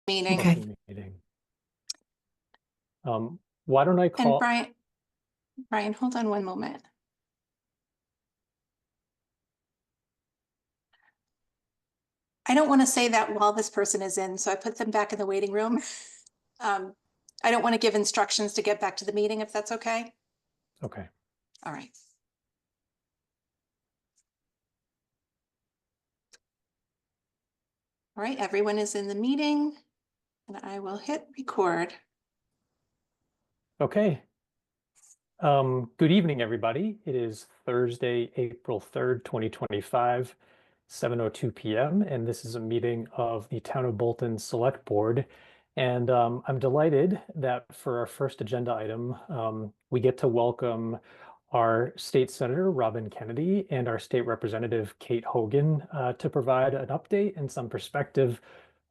meeting. Okay. Why don't I And call? Brian, hold on one moment. I don't want to say that while this person is in, so I put them back in the waiting room. I don't want to give instructions to get back to the meeting, if that's okay. Okay. All right. All right, everyone is in the meeting and I will hit record. Okay. Good evening, everybody. It is Thursday, April 3rd, 2025, 7:02 p.m. And this is a meeting of the Town of Bolton Select Board. And I'm delighted that for our first agenda item, we get to welcome our State Senator, Robin Kennedy, and our State Representative, Kate Hogan, to provide an update and some perspective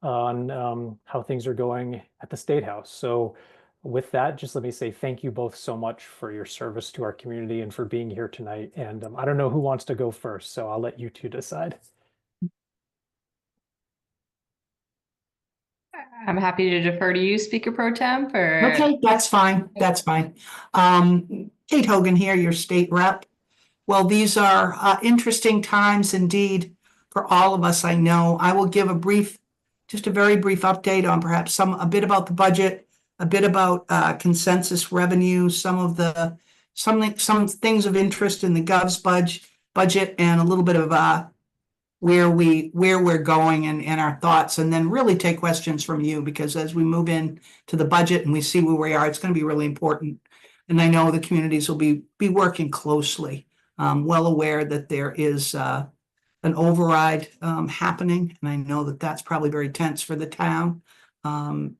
on how things are going at the State House. So with that, just let me say thank you both so much for your service to our community and for being here tonight. And I don't know who wants to go first, so I'll let you two decide. I'm happy to defer to you, Speaker Pro Temp. Okay, that's fine. That's fine. Kate Hogan here, your state rep. Well, these are interesting times indeed for all of us. I know I will give just a very brief update on perhaps a bit about the budget, a bit about consensus revenue, some things of interest in the Gov's budget, and a little bit of where we're going and our thoughts, and then really take questions from you, because as we move in to the budget and we see where we are, it's going to be really important. And I know the communities will be working closely, well aware that there is an override happening, and I know that that's probably very tense for the town,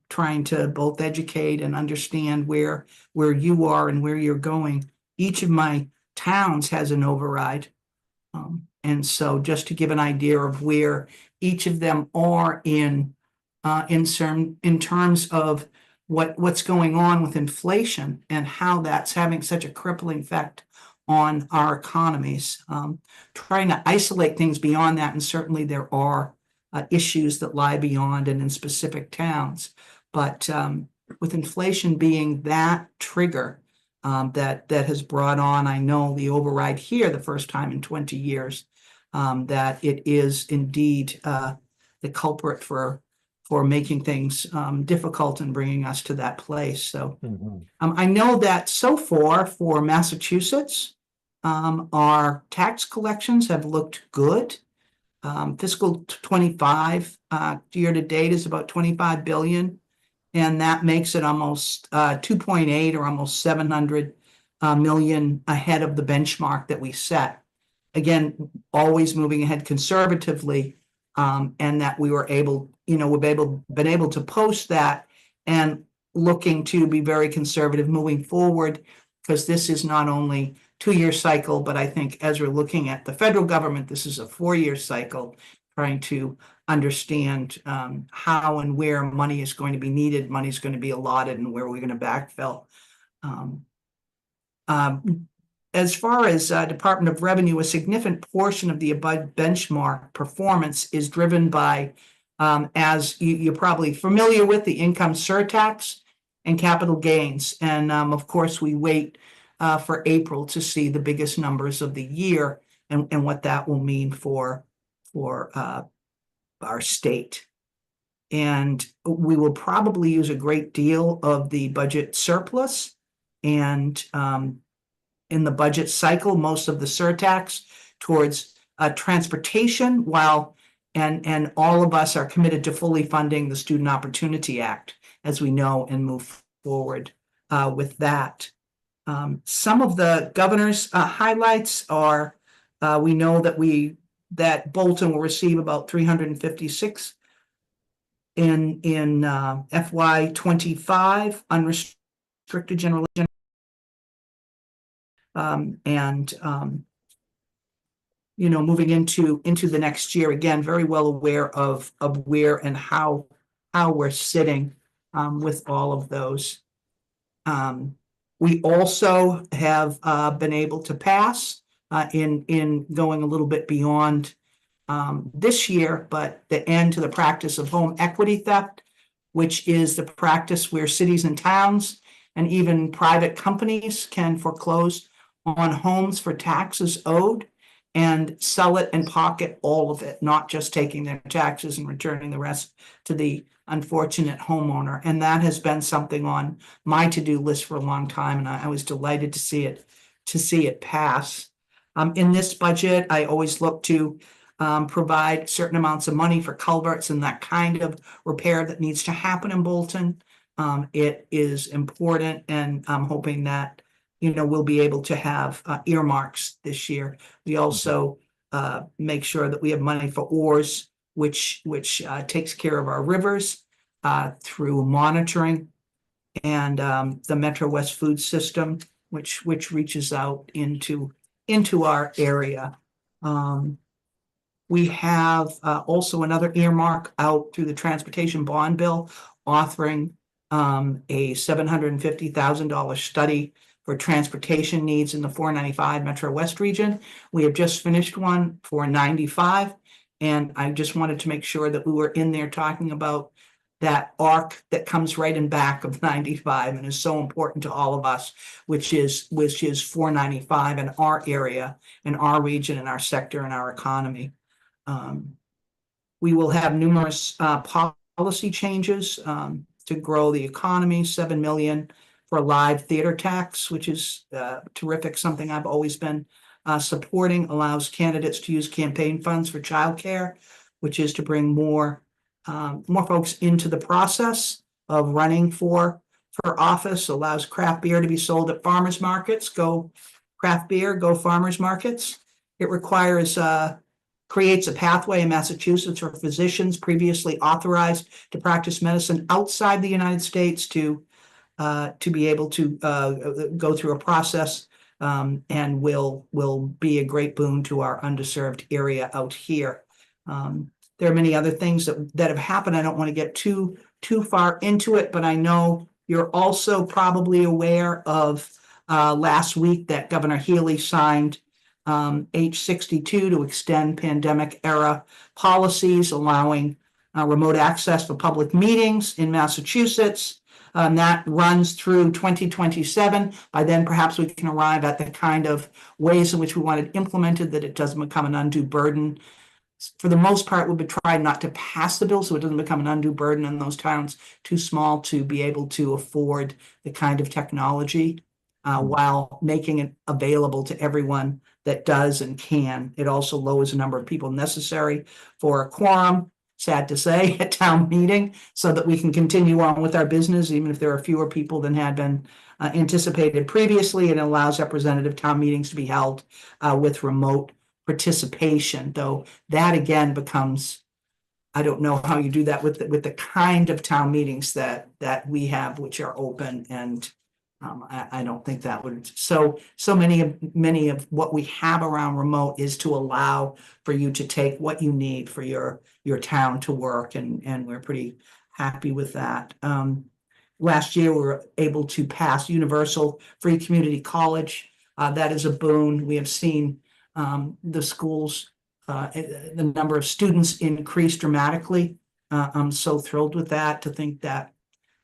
trying to both educate and understand where you are and where you're going. Each of my towns has an override. And so just to give an idea of where each of them are in terms of what's going on with inflation and how that's having such a crippling effect on our economies. Trying to isolate things beyond that, and certainly there are issues that lie beyond and in specific towns. But with inflation being that trigger that has brought on, I know, the override here the first time in 20 years, that it is indeed the culprit for making things difficult and bringing us to that place. So I know that so far for Massachusetts, our tax collections have looked good. Fiscal 25 year to date is about 25 billion. And that makes it almost 2.8 or almost 700 million ahead of the benchmark that we set. Again, always moving ahead conservatively, and that we were able, been able to post that and looking to be very conservative moving forward, because this is not only 2-year cycle, but I think as we're looking at the federal government, this is a 4-year cycle, trying to understand how and where money is going to be needed, money is going to be allotted, and where we're going to backfill. As far as Department of Revenue, a significant portion of the above benchmark performance is driven by, as you're probably familiar with, the income surtax and capital gains. And of course, we wait for April to see the biggest numbers of the year and what that will mean for our state. And we will probably use a great deal of the budget surplus, and in the budget cycle, most of the surtax towards transportation, and all of us are committed to fully funding the Student Opportunity Act, as we know, and move forward with that. Some of the governor's highlights are, we know that Bolton will receive about 356 in FY25 unrestricted general. Moving into the next year, again, very well aware of where and how we're sitting with all of those. We also have been able to pass in going a little bit beyond this year, but the end to the practice of home equity theft, which is the practice where cities and towns and even private companies can foreclose on homes for taxes owed and sell it and pocket all of it, not just taking their taxes and returning the rest to the unfortunate homeowner. And that has been something on my to-do list for a long time, and I was delighted to see it pass. In this budget, I always look to provide certain amounts of money for culverts and that kind of repair that needs to happen in Bolton. It is important, and I'm hoping that, you know, we'll be able to have earmarks this year. We also make sure that we have money for oars, which takes care of our rivers through monitoring, and the Metro West Food System, which reaches out into our area. We have also another earmark out through the transportation bond bill, authoring a $750,000 study for transportation needs in the 495 Metro West region. We have just finished one for 95, and I just wanted to make sure that we were in there talking about that arc that comes right in back of 95 and is so important to all of us, which is 495 in our area, in our region, in our sector, in our economy. We will have numerous policy changes to grow the economy. $7 million for a live theater tax, which is terrific, something I've always been supporting. Allows candidates to use campaign funds for childcare, which is to bring more folks into the process of running for office. Allows craft beer to be sold at farmers markets. Go craft beer, go farmers markets. It requires creates a pathway in Massachusetts for physicians previously authorized to practice medicine outside the United States to be able to go through a process, and will be a great boon to our underserved area out here. There are many other things that have happened. I don't want to get too far into it, but I know you're also probably aware of last week that Governor Healy signed H62 to extend pandemic era policies, allowing remote access for public meetings in Massachusetts. That runs through 2027. By then, perhaps we can arrive at the kind of ways in which we want it implemented, that it doesn't become an undue burden. For the most part, we've been trying not to pass the bill so it doesn't become an undue burden in those towns too small to be able to afford the kind of technology, while making it available to everyone that does and can. It also lowers the number of people necessary for a quorum, sad to say, at town meeting, so that we can continue on with our business, even if there are fewer people than had been anticipated previously. It allows representative town meetings to be held with remote participation, though that again becomes, I don't know how you do that with the kind of town meetings that we have, which are open, and I don't think that would, so many of what we have around remote is to allow for you to take what you need for your town to work, and we're pretty happy with that. Last year, we were able to pass universal free community college. That is a boon. We have seen the schools, the number of students increase dramatically. I'm so thrilled with that, to think that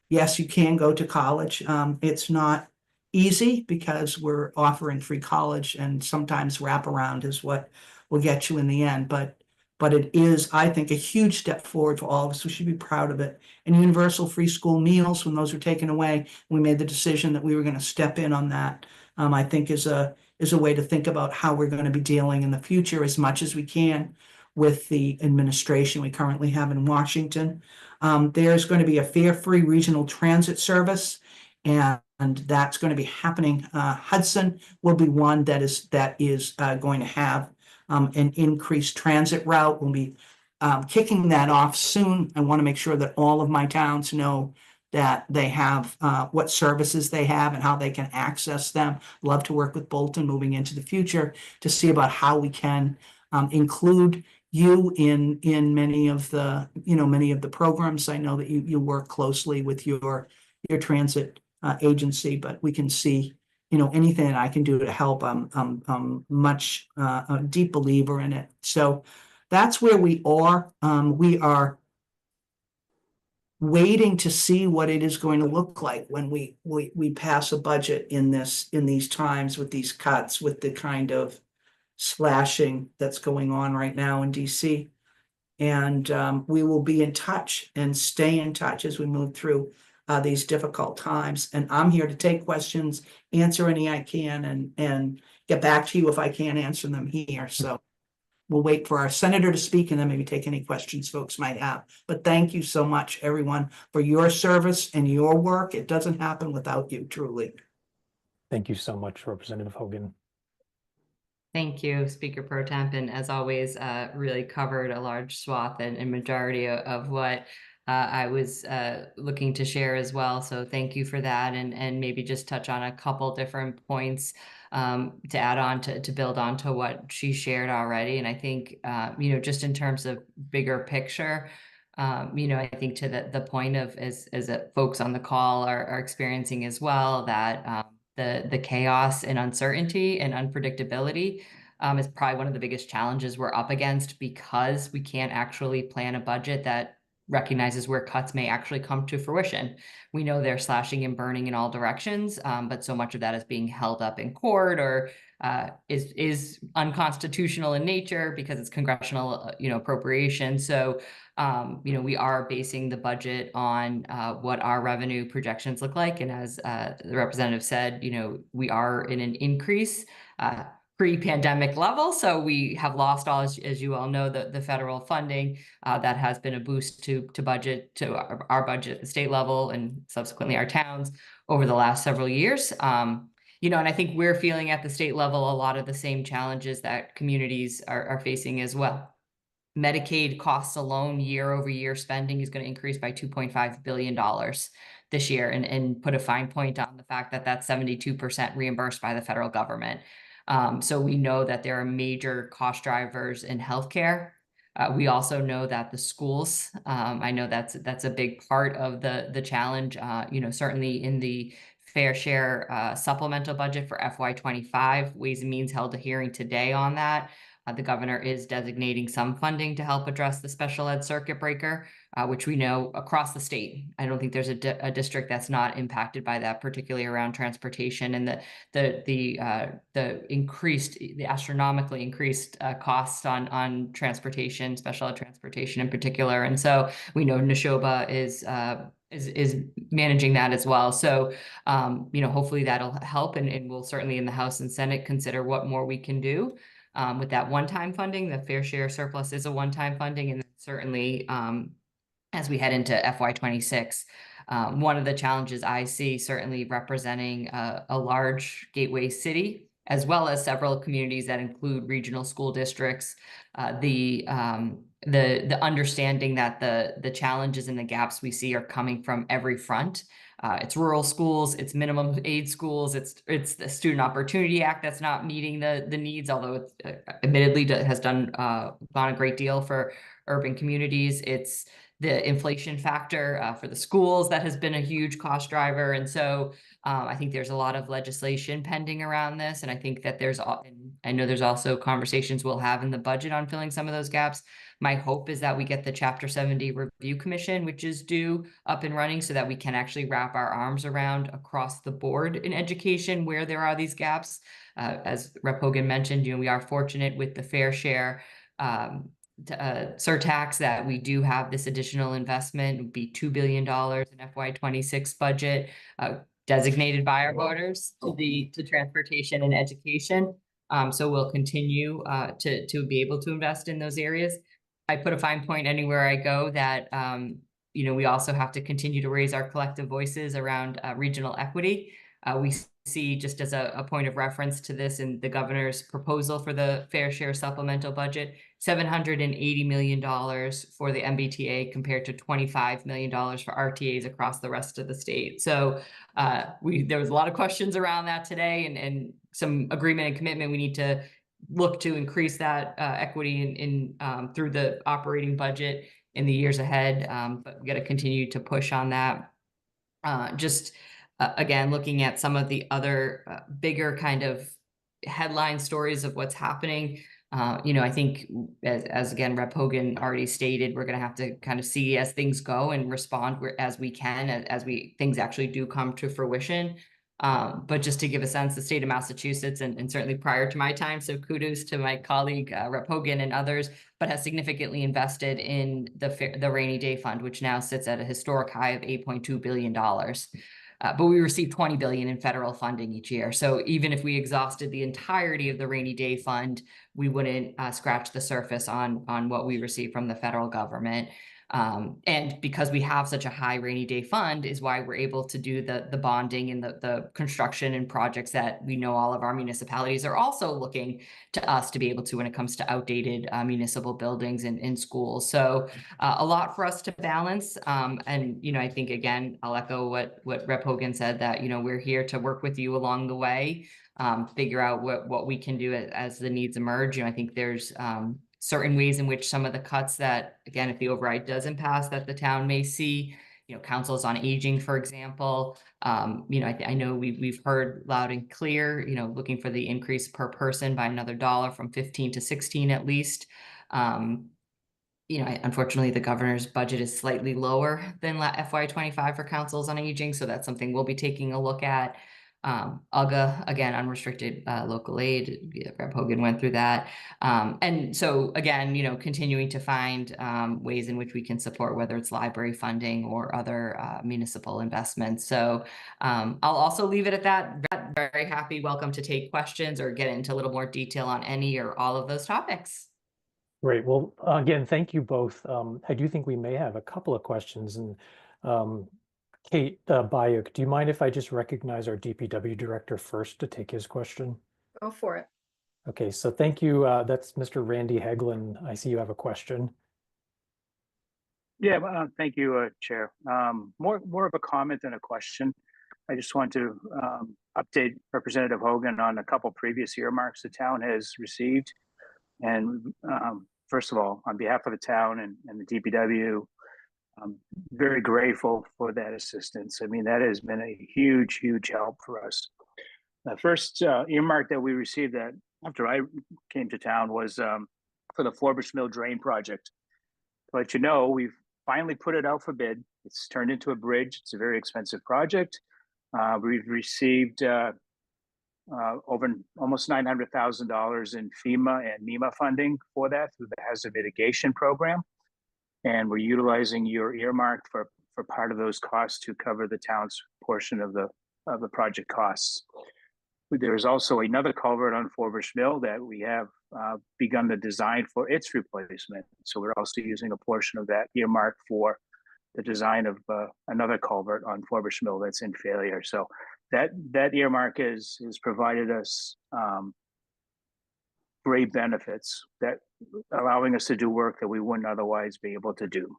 yes, you can go to college. It's not easy because we're offering free college, and sometimes wraparound is what will get you in the end. But it is, I think, a huge step forward for all of us. We should be proud of it. And universal free school meals, when those were taken away, we made the decision that we were going to step in on that. I think is a way to think about how we're going to be dealing in the future as much as we can with the administration we currently have in Washington. There's going to be a fare-free regional transit service, and that's going to be happening. Hudson will be one that is going to have an increased transit route. We'll be kicking that off soon. I want to make sure that all of my towns know that they have what services they have and how they can access them. Love to work with Bolton moving into the future to see about how we can include you in many of the programs. I know that you work closely with your transit agency, but we can see, anything that I can do to help. I'm much a deep believer in it. So that's where we are. waiting to see what it is going to look like when we pass a budget in these times with these cuts, with the kind of slashing that's going on right now in DC. And we will be in touch and stay in touch as we move through these difficult times. And I'm here to take questions, answer any I can, and get back to you if I can't answer them here. So we'll wait for our senator to speak and then maybe take any questions folks might have. But thank you so much, everyone, for your service and your work. It doesn't happen without you, truly. Thank you so much, Representative Hogan. Thank you, Speaker Pro Temp, and as always, really covered a large swath and majority of what I was looking to share as well. So thank you for that, and maybe just touch on a couple different points to add on to build on to what she shared already. And I think, just in terms of bigger picture, I think to the point of as folks on the call are experiencing as well, that the chaos and uncertainty and unpredictability is probably one of the biggest challenges we're up against, because we can't actually plan a budget that recognizes where cuts may actually come to fruition. We know they're slashing and burning in all directions, but so much of that is being held up in court or is unconstitutional in nature because it's congressional, appropriation. So, we are basing the budget on what our revenue projections look like. And as the representative said, we are in an increase pre-pandemic level. So we have lost all, as you all know, the federal funding that has been a boost to budget, to our budget at the state level and subsequently our towns over the last several years. And I think we're feeling at the state level a lot of the same challenges that communities are facing as well. Medicaid costs alone, year over year spending is going to increase by $2.5 billion this year, and put a fine point on the fact that that's 72% reimbursed by the federal government. So we know that there are major cost drivers in healthcare. We also know that the schools, I know that's a big part of the challenge, certainly in the fair share supplemental budget for FY25. Ways and Means held a hearing today on that. The governor is designating some funding to help address the special ed circuit breaker, which we know across the state. I don't think there's a district that's not impacted by that, particularly around transportation and the astronomically increased costs on transportation, special ed transportation in particular. And so we know Neshoba is managing that as well. So, hopefully that'll help, and we'll certainly in the House and Senate consider what more we can do. With that one-time funding. The fair share surplus is a one-time funding, and certainly as we head into FY26, one of the challenges I see, certainly representing a large gateway city, as well as several communities that include regional school districts, the understanding that the challenges and the gaps we see are coming from every front. It's rural schools, it's minimum aid schools, it's the Student Opportunity Act that's not meeting the needs, although it admittedly has gone a great deal for urban communities. It's the inflation factor for the schools that has been a huge cost driver. And so I think there's a lot of legislation pending around this. And I think that I know there's also conversations we'll have in the budget on filling some of those gaps. My hope is that we get the Chapter 70 Review Commission, which is due, up and running, so that we can actually wrap our arms around across the board in education where there are these gaps. As Rep. Hogan mentioned, we are fortunate with the fair share surtax that we do have this additional investment. It would be $2 billion in FY26 budget designated by our voters to transportation and education. So we'll continue to be able to invest in those areas. I put a fine point anywhere I go that, we also have to continue to raise our collective voices around regional equity. We see, just as a point of reference to this, in the governor's proposal for the fair share supplemental budget, $780 million for the MBTA compared to $25 million for RTAs across the rest of the state. So there was a lot of questions around that today, and some agreement and commitment. We need to look to increase that equity in through the operating budget in the years ahead, but we got to continue to push on that. Again, looking at some of the other bigger kind of headline stories of what's happening. I think as again, Rep. Hogan already stated, we're going to have to kind of see as things go and respond as we can, as things actually do come to fruition. But just to give a sense, the state of Massachusetts, and certainly prior to my time, so kudos to my colleague, Rep. Hogan and others, but has significantly invested in the rainy day fund, which now sits at a historic high of $8.2 billion. But we receive 20 billion in federal funding each year. So even if we exhausted the entirety of the rainy day fund, we wouldn't scratch the surface on what we receive from the federal government. And because we have such a high rainy day fund is why we're able to do the bonding and the construction and projects that we know all of our municipalities are also looking to us to be able to when it comes to outdated municipal buildings and in schools. So a lot for us to balance. And, I think, again, I'll echo what Rep. Hogan said, that, we're here to work with you along the way, figure out what we can do as the needs emerge. I think there's certain ways in which some of the cuts that, again, if the override doesn't pass, that the town may see, councils on aging, for example. I know we've heard loud and clear, looking for the increase per person by another $1 from 15 to 16 at least. Unfortunately, the governor's budget is slightly lower than FY25 for councils on aging. So that's something we'll be taking a look at. UGA, again, unrestricted local aid, Rep. Hogan went through that. And so again, continuing to find ways in which we can support, whether it's library funding or other municipal investments. So I'll also leave it at that. Very happy, welcome to take questions or get into a little more detail on any or all of those topics. Great. Well, again, thank you both. I do think we may have a couple of questions. And Kate Bayuk, do you mind if I just recognize our DPW director first to take his question? Go for it. Okay, so thank you. That's Mr. Randy Heglin. I see you have a question. Yeah, thank you, Chair. More of a comment than a question. I just want to update Representative Hogan on a couple previous earmarks the town has received. And first of all, on behalf of the town and the DPW, I'm very grateful for that assistance. I mean, that has been a huge, huge help for us. The first earmark that we received that after I came to town was for the Forbush Mill Drain Project. To let you know, we've finally put it out for bid. It's turned into a bridge. It's a very expensive project. We've received over almost $900,000 in FEMA and MEMA funding for that through the hazard mitigation program. And we're utilizing your earmark for part of those costs to cover the town's portion of the project costs. There's also another culvert on Forbush Mill that we have begun the design for its replacement. So we're also using a portion of that earmark for the design of another culvert on Forbush Mill that's in failure. So that earmark has provided us great benefits, that allowing us to do work that we wouldn't otherwise be able to do.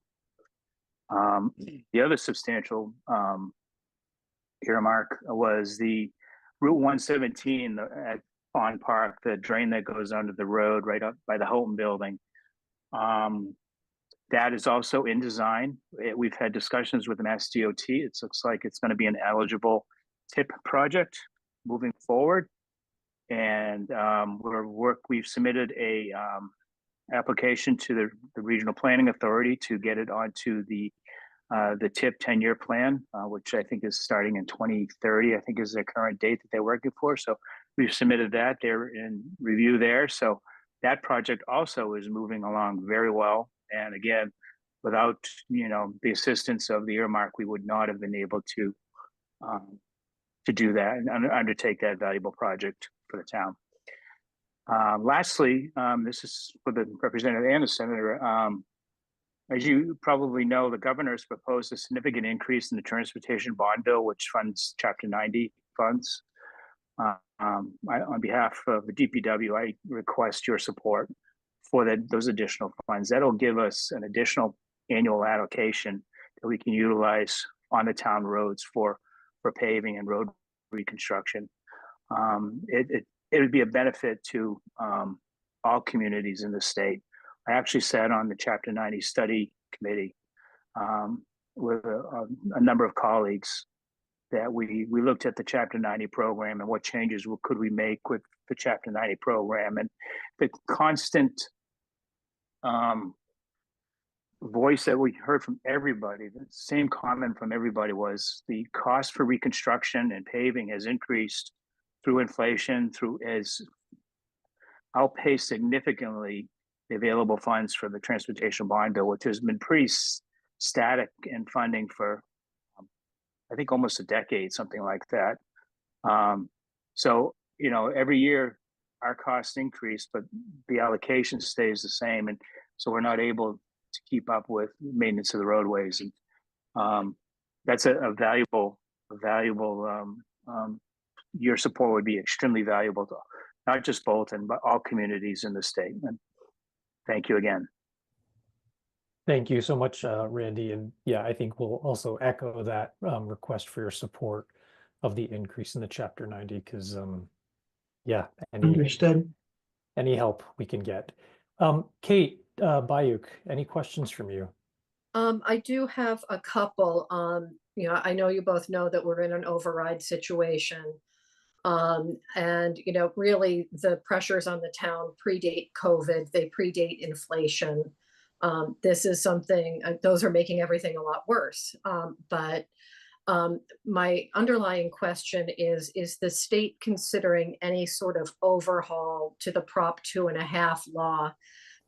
The other substantial earmark was the Route 117 at Fawn Park, the drain that goes under the road right up by the Houghton building. That is also in design. We've had discussions with the Mass DOT. It looks like it's going to be an eligible TIP project moving forward. And we've submitted a application to the Regional Planning Authority to get it onto the TIP 10-year plan, which I think is starting in 2030, I think is their current date that they're working for. So we've submitted that. They're in review there. So that project also is moving along very well. And again, without the assistance of the earmark, we would not have been able to do that and undertake that valuable project for the town. Lastly, this is for the representative and the senator. As you probably know, the governor has proposed a significant increase in the transportation bond bill, which funds Chapter 90 funds. On behalf of the DPW, I request your support for those additional funds. That'll give us an additional annual allocation that we can utilize on the town roads for paving and road reconstruction. It would be a benefit to all communities in the state. I actually sat on the Chapter 90 study committee with a number of colleagues that we looked at the Chapter 90 program and what changes could we make with the Chapter 90 program, and the constant voice that we heard from everybody, the same comment from everybody was the cost for reconstruction and paving has increased through inflation, has outpaced significantly the available funds for the transportation bond bill, which has been pretty static in funding for I think almost a decade, something like that. So, you know, every year our costs increase, but the allocation stays the same. And so we're not able to keep up with maintenance of the roadways. And that's a valuable, your support would be extremely valuable to not just Bolton, but all communities in the state. And thank you again. Thank you so much, Randy. And yeah, I think we'll also echo that request for your support of the increase in the Chapter 90, because yeah, Understood. any help we can get. Kate Bayuk, any questions from you? I do have a couple. You know, I know you both know that we're in an override situation. And, you know, really the pressures on the town predate COVID, they predate inflation. This is something, those are making everything a lot worse. But my underlying question is the state considering any sort of overhaul to the Prop 2.5 law?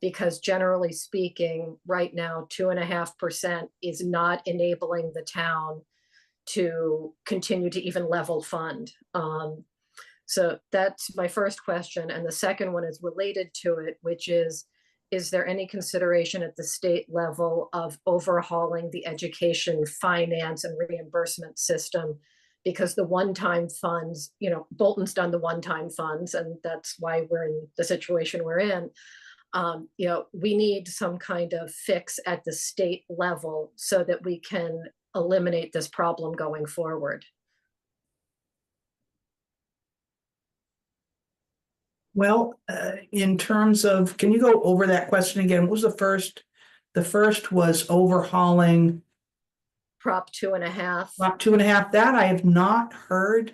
Because generally speaking, right now, 2.5% is not enabling the town to continue to even level fund. So that's my first question. And the second one is related to it, which is there any consideration at the state level of overhauling the education finance and reimbursement system? Because the one-time funds, you know, Bolton's done the one-time funds, and that's why we're in the situation we're in. You know, we need some kind of fix at the state level so that we can eliminate this problem going forward. Well, in terms of, can you go over that question again? What was the first? The first was overhauling Prop 2.5. Prop 2.5. That I have not heard.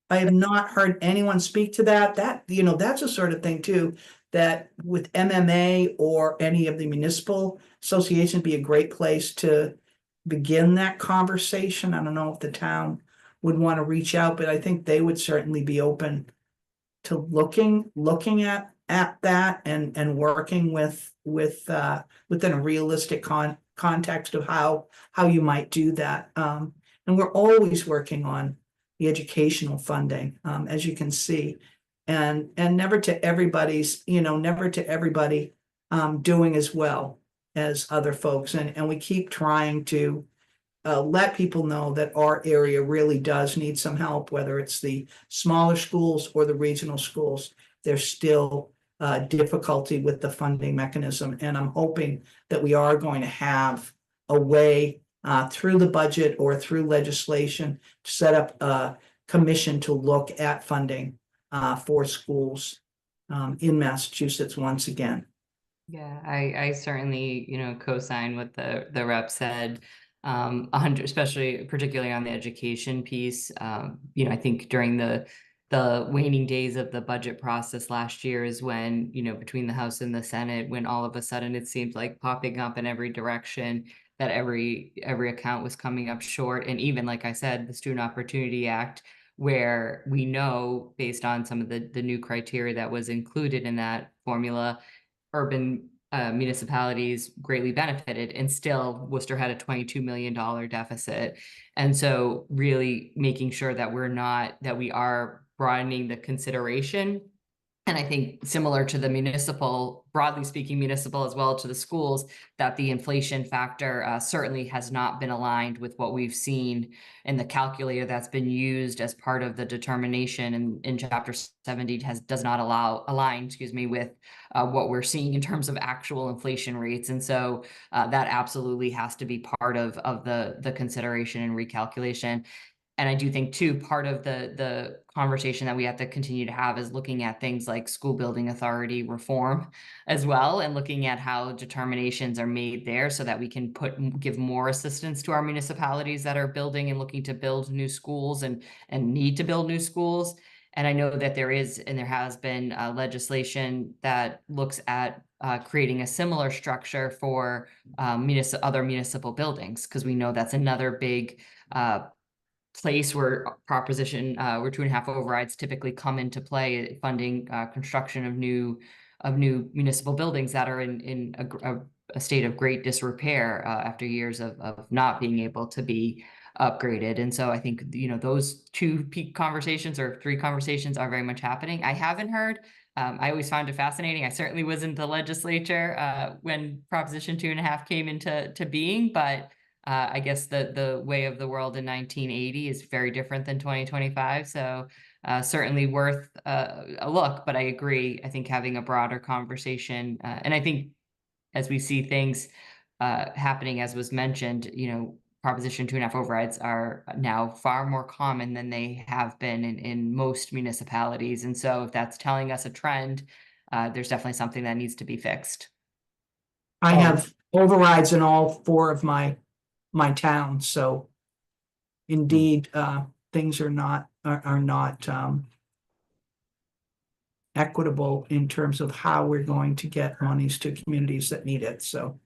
I have not heard anyone speak to that. That, you know, that's a sort of thing too, that with MMA or any of the municipal associations be a great place to begin that conversation. I don't know if the town would want to reach out, but I think they would certainly be open to looking at that and working within a realistic context of how you might do that. And we're always working on the educational funding, as you can see, and never to everybody's, you know, never to everybody doing as well as other folks. And we keep trying to let people know that our area really does need some help, whether it's the smaller schools or the regional schools. There's still difficulty with the funding mechanism. And I'm hoping that we are going to have a way through the budget or through legislation to set up a commission to look at funding for schools in Massachusetts once again. Yeah, I certainly, you know, co-sign what the rep said. 100, especially particularly on the education piece. You know, I think during the waning days of the budget process last year is when, you know, between the House and the Senate, when all of a sudden it seemed like popping up in every direction that every account was coming up short. And even, like I said, the Student Opportunity Act, where we know based on some of the new criteria that was included in that formula, urban municipalities greatly benefited, and still Worcester had a $22 million deficit. And so really making sure that we are broadening the consideration. And I think similar to the municipal, broadly speaking, municipal as well to the schools, that the inflation factor certainly has not been aligned with what we've seen in the calculator that's been used as part of the determination in Chapter 70 does not align, with what we're seeing in terms of actual inflation rates. And so that absolutely has to be part of the consideration and recalculation. And I do think too, part of the conversation that we have to continue to have is looking at things like school building authority reform as well, and looking at how determinations are made there so that we can give more assistance to our municipalities that are building and looking to build new schools and need to build new schools. And I know that there is, and there has been legislation that looks at creating a similar structure for other municipal buildings, because we know that's another big place where where 2.5 overrides typically come into play, funding construction of new municipal buildings that are in a state of great disrepair after years of not being able to be upgraded. And so I think, you know, those two peak conversations or three conversations are very much happening. I haven't heard. I always found it fascinating. I certainly was in the legislature when Proposition 2.5 came into being, but I guess the way of the world in 1980 is very different than 2025. So certainly worth a look, but I agree. I think having a broader conversation, and I think as we see things happening, as was mentioned, you know, Proposition 2.5 overrides are now far more common than they have been in most municipalities. And so if that's telling us a trend, there's definitely something that needs to be fixed. I have overrides in all 4 of my towns, so indeed, things are not equitable in terms of how we're going to get monies to communities that need it, so.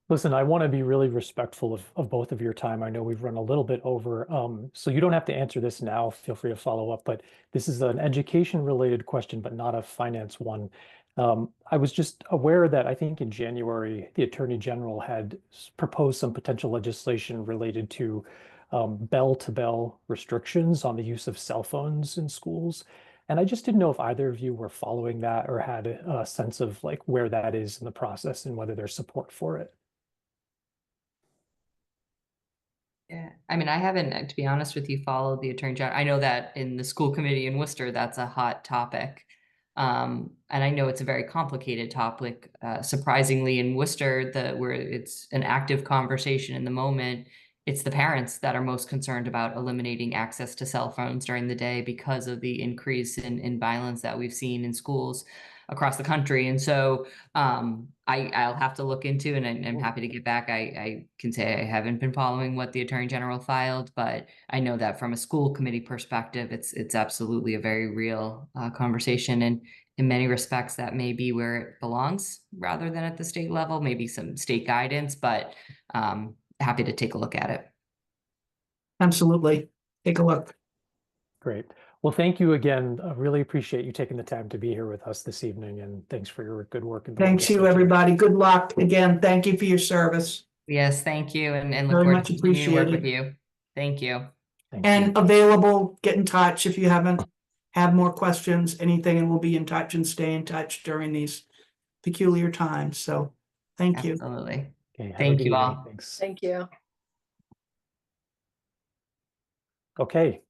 Listen, I want to be really respectful of both of your time. I know we've run a little bit over, so you don't have to answer this now. Feel free to follow up, but this is an education related question, but not a finance one. I was just aware that I think in January, the Attorney General had proposed some potential legislation related to bell-to-bell restrictions on the use of cell phones in schools. And I just didn't know if either of you were following that or had a sense of like where that is in the process and whether there's support for it. Yeah, I mean, I haven't, to be honest with you, followed the Attorney General. I know that in the school committee in Worcester, that's a hot topic. And I know it's a very complicated topic. Surprisingly, in Worcester, where it's an active conversation in the moment, it's the parents that are most concerned about eliminating access to cell phones during the day because of the increase in violence that we've seen in schools across the country. And so I'll have to look into, and I'm happy to get back. I can say I haven't been following what the Attorney General filed, but I know that from a school committee perspective, it's absolutely a very real conversation. And in many respects, that may be where it belongs rather than at the state level, maybe some state guidance, but happy to take a look at it. Absolutely. Take a look. Great. Well, thank you again. I really appreciate you taking the time to be here with us this evening, and thanks for your good work. Thanks you, everybody. Good luck. Again, thank you for your service. Yes, thank you. And look Very forward much to continuing to work with appreciated. you. Thank you. Thank you. And available, get in touch if you have more questions, anything, and we'll be in touch and stay in touch during these peculiar times. So thank you. Absolutely. Okay, have a Thank good you evening. all. Thanks. Thank you. Okay.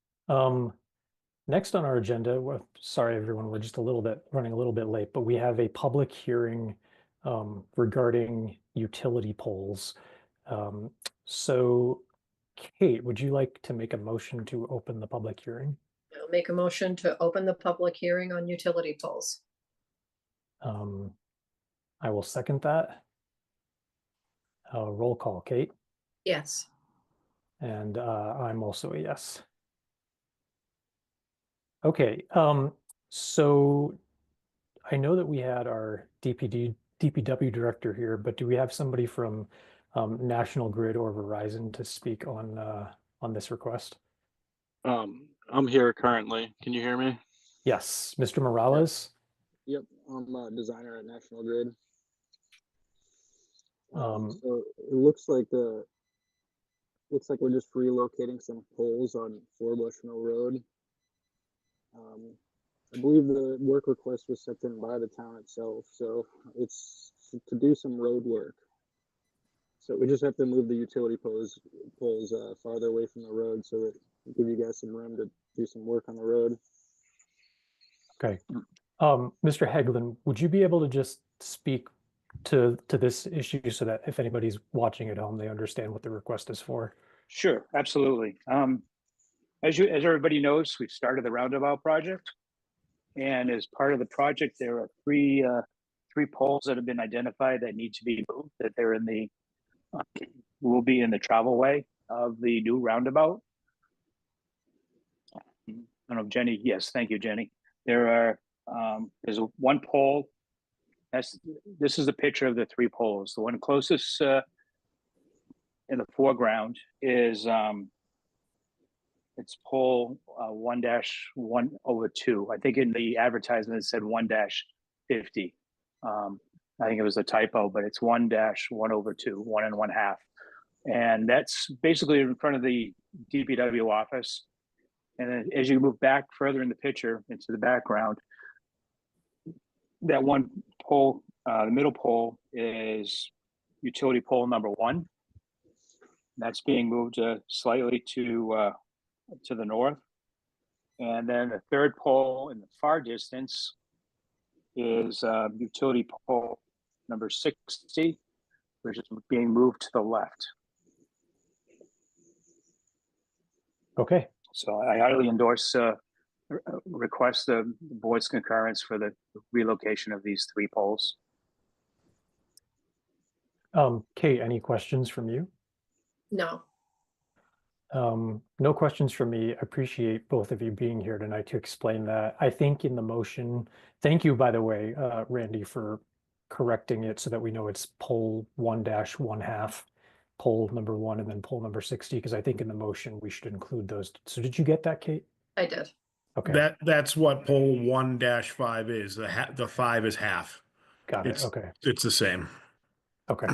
Next on our agenda, sorry everyone, we're just running a little bit late, but we have a public hearing regarding utility poles. So Kate, would you like to make a motion to open the public hearing? I'll make a motion to open the public hearing on utility poles. I will second that. Roll call, Kate. Yes. And I'm also a yes. Okay, so I know that we had our DPW director here, but do we have somebody from National Grid or Verizon to speak on this request? I'm here currently. Can you hear me? Yes, Mr. Morales. Yep, I'm a designer at National Grid. Um, So it looks like we're just relocating some poles on Four Bushnell Road. I believe the work request was sent in by the town itself, so it's to do some road work. So we just have to move the utility poles farther away from the road so that we give you guys some room to do some work on the road. Okay. Mr. Hagelin, would you be able to just speak to this issue so that if anybody's watching at home, they understand what the request is for? Sure, absolutely. As everybody knows, we've started the roundabout project. And as part of the project, there are three poles that have been identified that need to be moved, that they're in the, will be in the travel way of the new roundabout. I don't know, Jenny, yes, thank you, Jenny. There's one pole. This is a picture of the three poles. The one closest in the foreground is it's pole 1-1/2. I think in the advertisement it said 1-50. I think it was a typo, but it's 1-1/2, 1 1/2. And that's basically in front of the DPW office. And then as you move back further in the picture into the background, that one pole, the middle pole is utility pole number 1. That's being moved slightly to the north. And then the third pole in the far distance is utility pole number 60, which is being moved to the left. Okay, So I highly endorse, request the board's concurrence for the relocation of these 3 poles. Kate, any questions from you? No. No questions from me. I appreciate both of you being here tonight to explain that. I think in the motion, thank you, by the way, Randy, for correcting it so that we know it's pole 1-1/2, pole number 1, and then pole number 60, because I think in the motion we should include those. So did you get that, Kate? I did. Okay, That's what pole 1-5 is. The 5 is half. got it. It's Okay, it's the same. okay.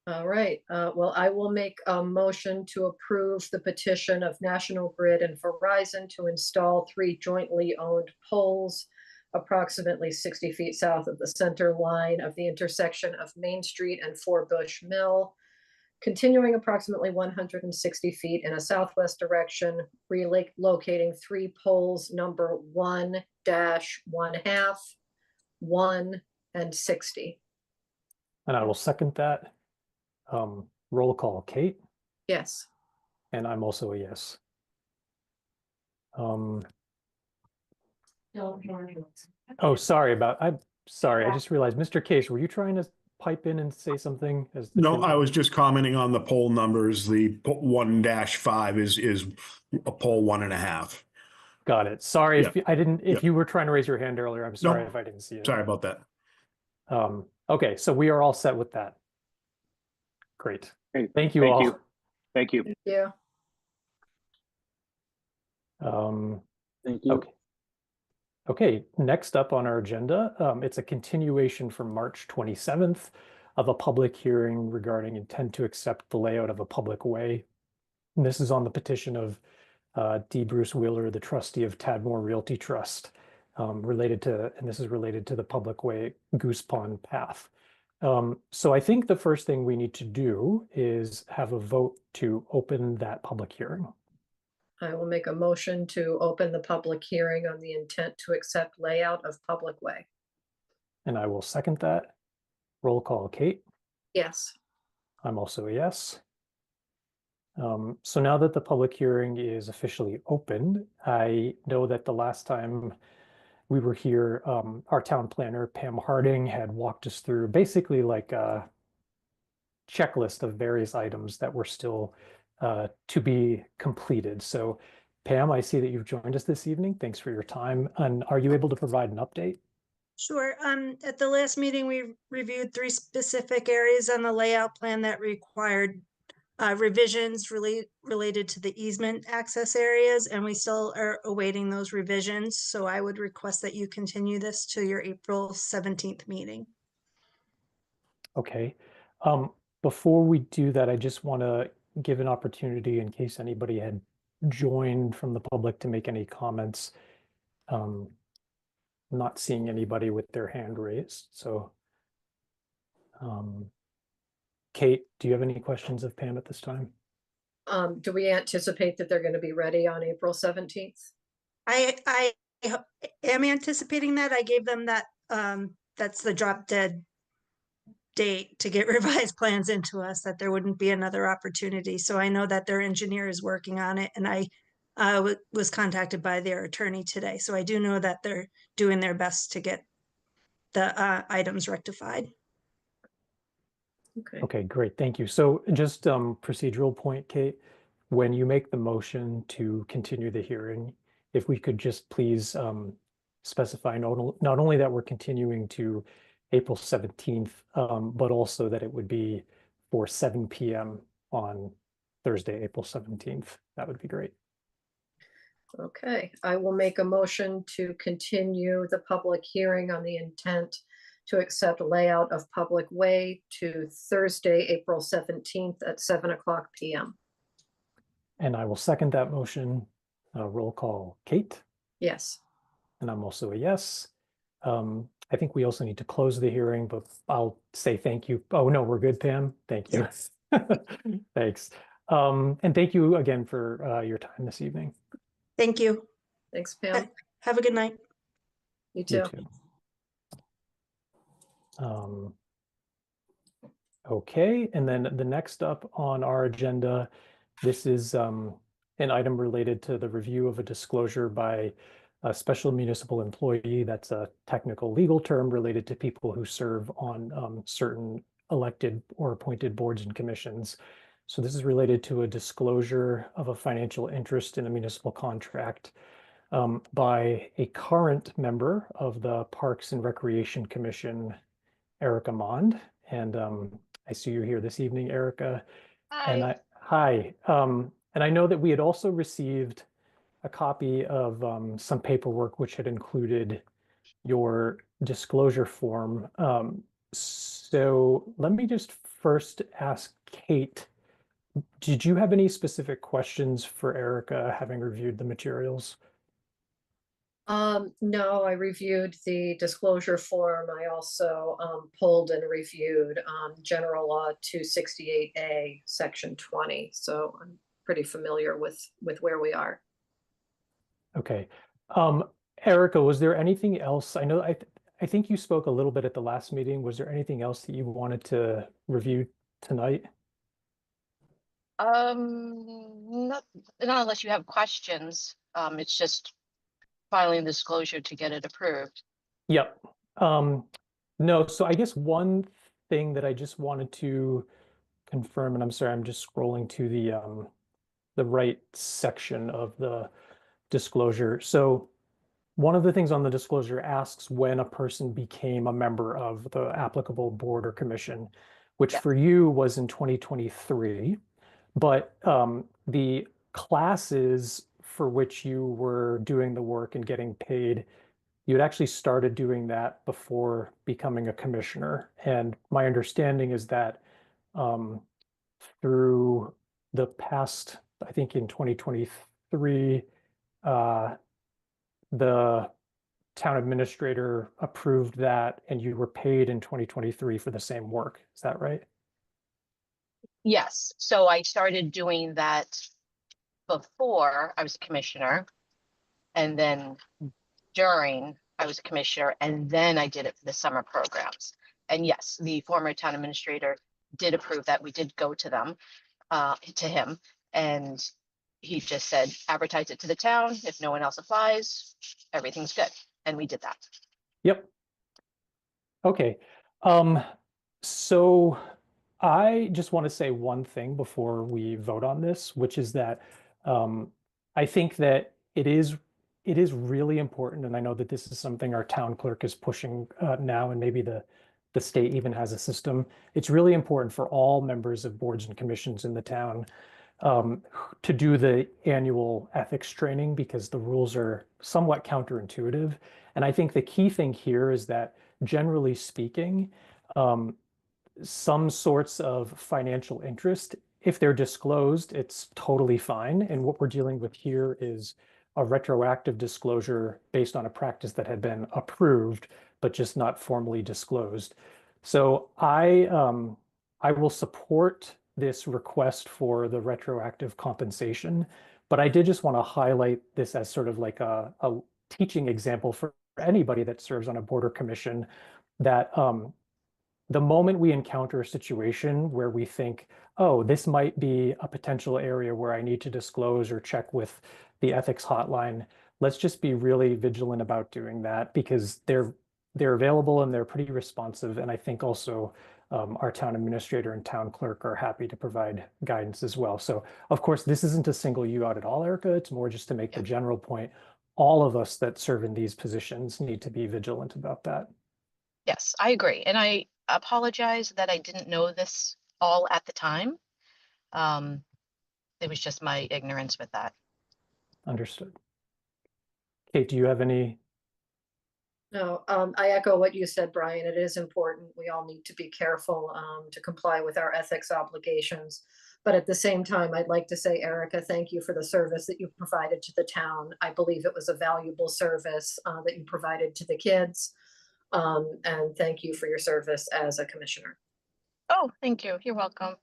All right, well, I will make a motion to approve the petition of National Grid and Verizon to install 3 jointly owned poles approximately 60 feet south of the center line of the intersection of Main Street and 4 Bush Mill, continuing approximately 160 feet in a southwest direction, relocating 3 poles number 1-1/2, 1, and 60. And I will second that. Roll call, Kate, Yes. and I'm also a yes. Oh, sorry I'm sorry. I just realized, Mr. Case, were you trying to pipe in and say something? No, I was just commenting on the pole numbers. The 1-5 is a pole 1.5. Got it. Sorry if Yeah. I didn't, if Yeah. you were trying to raise your hand earlier, I'm sorry No. if I didn't see it. Sorry about that. Okay, so we are all set with that. Great. Great. Thank you Thank all. you. Thank you. Yeah. Thank you. Okay. Okay, next up on our agenda, it's a continuation from March 27th of a public hearing regarding intent to accept the layout of a public way. And this is on the petition of D. Bruce Wheeler, the trustee of Tadmore Realty Trust, related to, and this is related to the public way Goose Pond Path. So I think the first thing we need to do is have a vote to open that public hearing. I will make a motion to open the public hearing on the intent to accept layout of public way. And I will second that. Roll call, Kate. Yes. I'm also a yes. So now that the public hearing is officially opened, I know that the last time we were here, our town planner, Pam Harding, had walked us through basically like a checklist of various items that were still to be completed. So Pam, I see that you've joined us this evening. Thanks for your time. And are you able to provide an update? Sure. At the last meeting, we reviewed 3 specific areas on the layout plan that required revisions related to the easement access areas, and we still are awaiting those revisions. So I would request that you continue this to your April 17th meeting. Okay. Before we do that, I just want to give an opportunity in case anybody had joined from the public to make any comments. Not seeing anybody with their hand raised. So, Kate, do you have any questions of Pam at this time? Do we anticipate that they're going to be ready on April 17th? I am anticipating that. I gave them that, that's the drop dead date to get revised plans into us, that there wouldn't be another opportunity. So I know that their engineer is working on it, and I was contacted by their attorney today. So I do know that they're doing their best to get the items rectified. Okay. Okay, great. Thank you. So just procedural point, Kate, when you make the motion to continue the hearing, if we could just please specify not only that we're continuing to April 17th, but also that it would be for 7 p.m. on Thursday, April 17th. That would be great. Okay, I will make a motion to continue the public hearing on the intent to accept layout of public way to Thursday, April 17th at 7:00 p.m. And I will second that motion. Roll call, Kate, Yes. and I'm also a yes. I think we also need to close the hearing, but I'll say thank you. Oh, no, we're good, Pam. Thank you. Thanks. And thank you again for your time this evening. Thank you. Thanks, Pam. Have a good night. You You too. too. Okay, and then the next up on our agenda, this is an item related to the review of a disclosure by a special municipal employee. That's a technical legal term related to people who serve on certain elected or appointed boards and commissions. So this is related to a disclosure of a financial interest in a municipal contract by a current member of the Parks and Recreation Commission, Erica Mond. And I see you here this evening, Erica. Hi. Hi. And I know that we had also received a copy of some paperwork which had included your disclosure form. So let me just first ask Kate, did you have any specific questions for Erica having reviewed the materials? No, I reviewed the disclosure form. I also pulled and reviewed General Law 268A, Section 20. So I'm pretty familiar with where we are. Okay. Erica, was there anything else? I know I think you spoke a little bit at the last meeting. Was there anything else that you wanted to review tonight? Not unless you have questions. It's just filing disclosure to get it approved. Yep. No, so I guess one thing that I just wanted to confirm, and I'm sorry, I'm just scrolling to the right section of the disclosure. So one of the things on the disclosure asks when a person became a member of the applicable board or commission, which Yeah. for you was in 2023. But the classes for which you were doing the work and getting paid, you had actually started doing that before becoming a commissioner. And my understanding is that through the past, I think in 2023, the town administrator approved that and you were paid in 2023 for the same work. Is that right? Yes, so I started doing that before I was a commissioner, and then during I was a commissioner, and then I did it for the summer programs. And yes, the former town administrator did approve that. We did go to them, to him, and he just said, advertise it to the town. If no one else applies, everything's good. And we did that. Yep. Okay. So I just want to say one thing before we vote on this, which is that I think that it is really important, and I know that this is something our town clerk is pushing now, and maybe the state even has a system. It's really important for all members of boards and commissions in the town to do the annual ethics training, because the rules are somewhat counterintuitive. And I think the key thing here is that, generally speaking, some sorts of financial interest, if they're disclosed, it's totally fine. And what we're dealing with here is a retroactive disclosure based on a practice that had been approved, but just not formally disclosed. So I will support this request for the retroactive compensation, but I did just want to highlight this as sort of like a teaching example for anybody that serves on a board or commission, that the moment we encounter a situation where we think, oh, this might be a potential area where I need to disclose or check with the ethics hotline, let's just be really vigilant about doing that, because they're available and they're pretty responsive. And I think also our town administrator and town clerk are happy to provide guidance as well. So of course, this isn't to single you out at all, Erica. It's more just to make the general point. All of us that serve in these positions need to be vigilant about that. Yes, I agree. And I apologize that I didn't know this all at the time. It was just my ignorance with that. Understood. Kate, do you have any? No, I echo what you said, Brian. It is important. We all need to be careful to comply with our ethics obligations. But at the same time, I'd like to say, Erica, thank you for the service that you provided to the town. I believe it was a valuable service that you provided to the kids. And thank you for your service as a commissioner. Oh, thank you. You're welcome.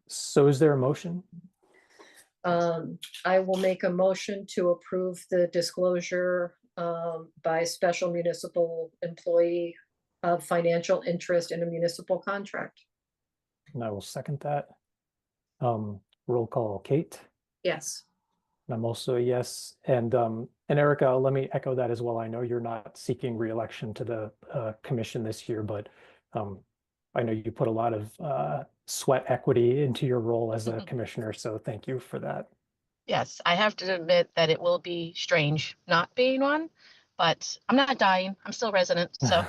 So is there a motion? I will make a motion to approve the disclosure by special municipal employee of financial interest in a municipal contract. And I will second that. Roll call, Kate. Yes. And I'm also a yes. And Erica, let me echo that as well. I know you're not seeking re-election to the commission this year, but I know you put a lot of sweat equity into your role as a commissioner. So thank you for that. Yes, I have to admit that it will be strange not being one, but I'm not dying. I'm still resident, so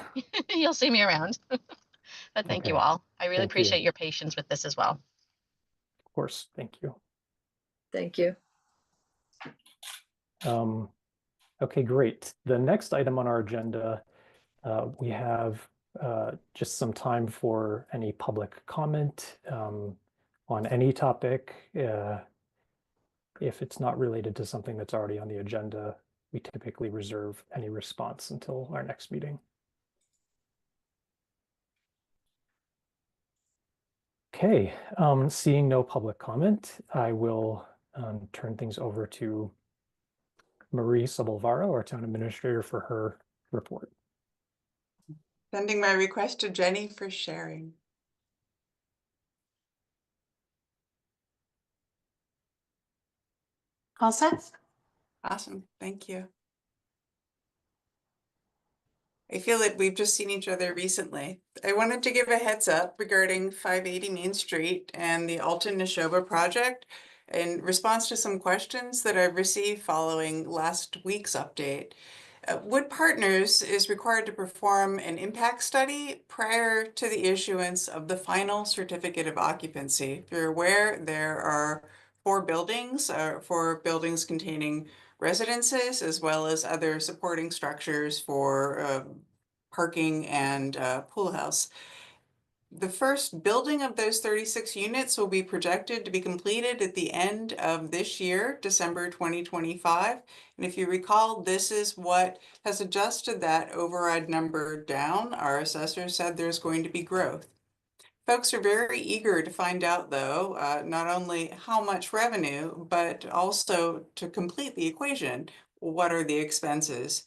you'll see me around. But thank you Okay. all. I really Thank you. appreciate your patience with this as well. Of course, thank you. Thank you. Okay, great. The next item on our agenda, we have just some time for any public comment on any topic. If it's not related to something that's already on the agenda, we typically reserve any response until our next meeting. Okay, seeing no public comment, I will turn things over to Marie Sabelvaro, our town administrator, for her report. Sending my request to Jenny for sharing. All set? Awesome, thank you. I feel that we've just seen each other recently. I wanted to give a heads up regarding 580 Main Street and the Alton Neshoba project in response to some questions that I've received following last week's update. Wood Partners is required to perform an impact study prior to the issuance of the final certificate of occupancy. If you're aware, there are four buildings containing residences as well as other supporting structures for parking and pool house. The first building of those 36 units will be projected to be completed at the end of this year, December 2025. And if you recall, this is what has adjusted that override number down. Our assessor said there's going to be growth. Folks are very eager to find out, though, not only how much revenue, but also to complete the equation, what are the expenses?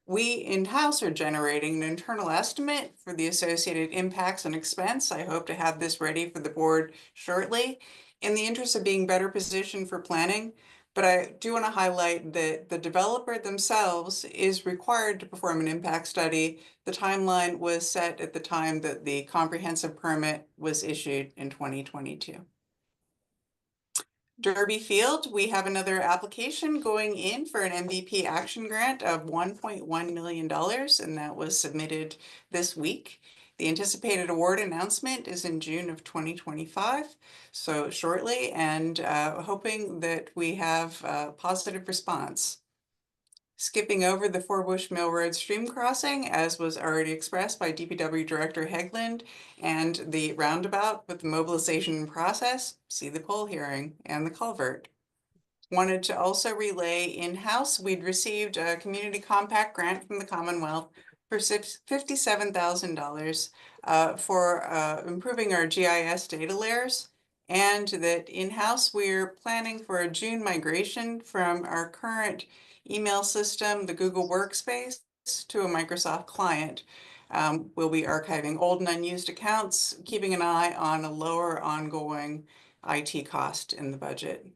We in-house are generating an internal estimate for the associated impacts and expense. I hope to have this ready for the board shortly in the interest of being better positioned for planning. But I do want to highlight that the developer themselves is required to perform an impact study. The timeline was set at the time that the comprehensive permit was issued in 2022. Derby Field, we have another application going in for an MVP action grant of $1.1 million, and that was submitted this week. The anticipated award announcement is in June of 2025, so shortly, and hoping that we have a positive response. Skipping over the Forbush Mill Road stream crossing, as was already expressed by DPW Director Hegland, and the roundabout with the mobilization process, see the poll hearing and the culvert. Wanted to also relay in-house, we'd received a community compact grant from the Commonwealth for $57,000 for improving our GIS data layers, and that in-house we're planning for a June migration from our current email system, the Google Workspace, to a Microsoft client. We'll be archiving old and unused accounts, keeping an eye on a lower ongoing IT cost in the budget.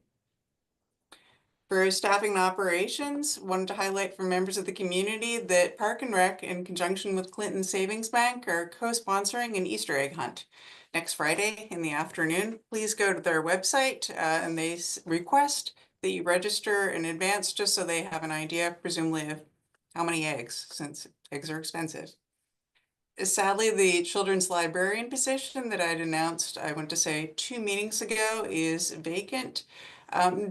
For staffing and operations, wanted to highlight for members of the community that Park and Rec, in conjunction with Clinton Savings Bank, are co-sponsoring an Easter egg hunt next Friday in the afternoon. Please go to their website and they request that you register in advance just so they have an idea, presumably, of how many eggs, since eggs are expensive. Sadly, the children's librarian position that I'd announced, I want to say 2 meetings ago, is vacant.